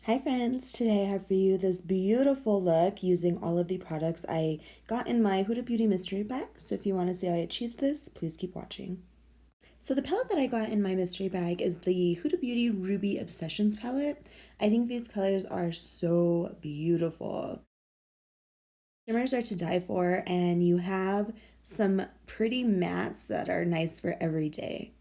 Hi friends, today I have for you this beautiful look using all of the products I got in my Huda Beauty Mystery Bag. So if you want to see how I achieved this, please keep watching. So the palette that I got in my mystery bag is the Huda Beauty Ruby Obsessions palette. I think these colors are so beautiful. Shimmers are to die for, and you have some pretty mattes that are nice for every day.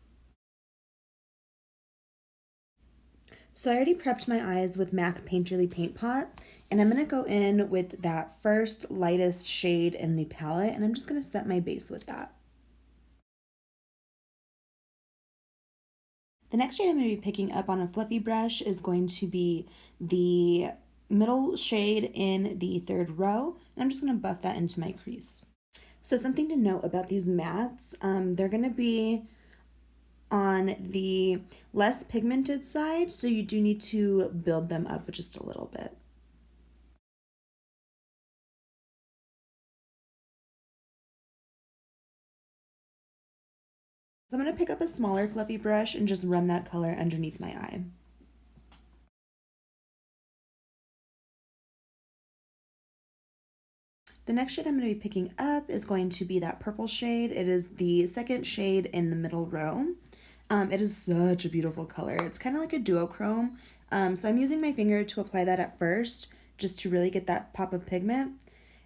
So I already prepped my eyes with MAC Painterly Paint Pot, and I'm going to go in with that first lightest shade in the palette, and I'm just going to set my base with that. The next shade I'm going to be picking up on a fluffy brush is going to be the middle shade in the third row, and I'm just going to buff that into my crease. So something to note about these mattes, they're going to be on the less pigmented side, so you do need to build them up just a little bit. So I'm going to pick up a smaller fluffy brush and just run that color underneath my eye. The next shade I'm going to be picking up is going to be that purple shade. It is the second shade in the middle row. It is such a beautiful color. It's kind of like a duochrome. So I'm using my finger to apply that at first, just to really get that pop of pigment.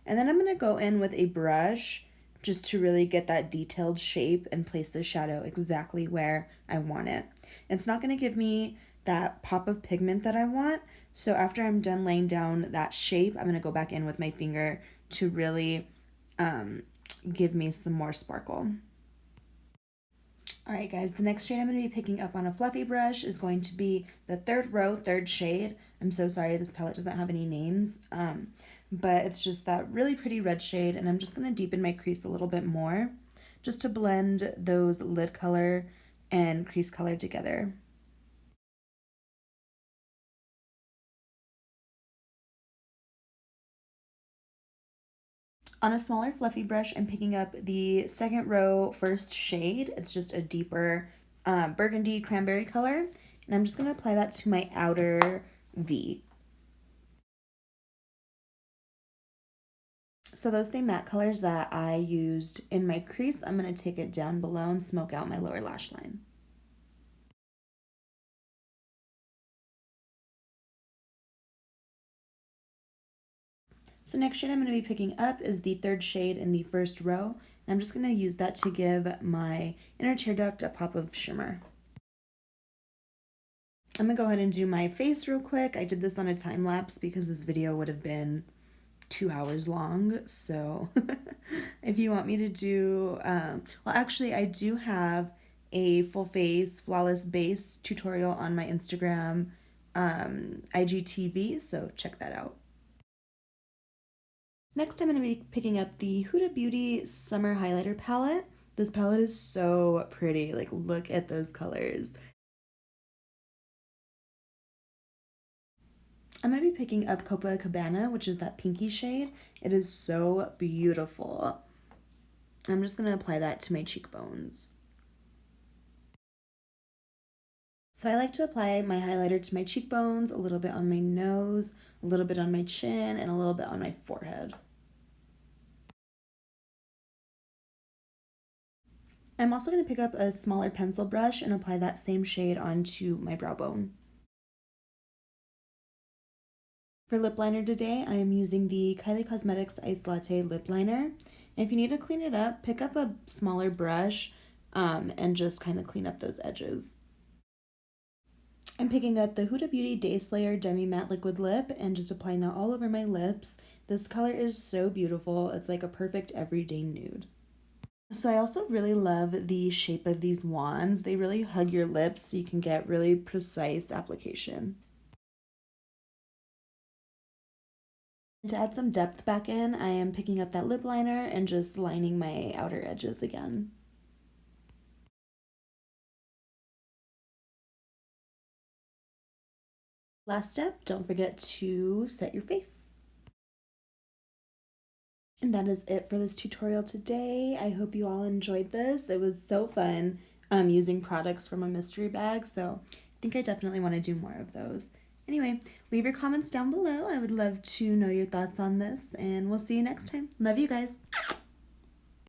And then I'm going to go in with a brush just to really get that detailed shape and place the shadow exactly where I want it. It's not going to give me that pop of pigment that I want. So after I'm done laying down that shape, I'm going to go back in with my finger to really give me some more sparkle. Alright guys, the next shade I'm going to be picking up on a fluffy brush is going to be the third row, third shade. I'm so sorry this palette doesn't have any names, but it's just that really pretty red shade, and I'm just going to deepen my crease a little bit more just to blend those lid color and crease color together. On a smaller fluffy brush, I'm picking up the second row first shade. It's just a deeper burgundy cranberry color, and I'm just going to apply that to my outer V. So those same matte colors that I used in my crease, I'm going to take it down below and smoke out my lower lash line. So next shade I'm going to be picking up is the third shade in the first row. And I'm just going to use that to give my inner tear duct a pop of shimmer. I'm going to go ahead and do my face real quick. I did this on a time lapse because this video would have been 2 hours long. So if you want me to do, well actually I do have a full face flawless base tutorial on my Instagram IGTV, so check that out. Next I'm going to be picking up the Huda Beauty Summer Highlighter Palette. This palette is so pretty, like look at those colors. I'm going to be picking up Copacabana, which is that pinky shade. It is so beautiful. I'm just going to apply that to my cheekbones. So I like to apply my highlighter to my cheekbones, a little bit on my nose, a little bit on my chin, and a little bit on my forehead. I'm also going to pick up a smaller pencil brush and apply that same shade onto my brow bone. For lip liner today, I am using the Kylie Cosmetics Ice Latte Lip Liner. And if you need to clean it up, pick up a smaller brush and just kind of clean up those edges. I'm picking up the Huda Beauty Day Slayer Demi Matte Liquid Lip and just applying that all over my lips. This color is so beautiful. It's like a perfect everyday nude. So I also really love the shape of these wands. They really hug your lips so you can get really precise application. To add some depth back in, I am picking up that lip liner and just lining my outer edges again. Last step, don't forget to set your face. And that is it for this tutorial today. I hope you all enjoyed this. It was so fun using products from a mystery bag, so I think I definitely want to do more of those. Anyway, leave your comments down below. I would love to know your thoughts on this, and we'll see you next time. Love you guys.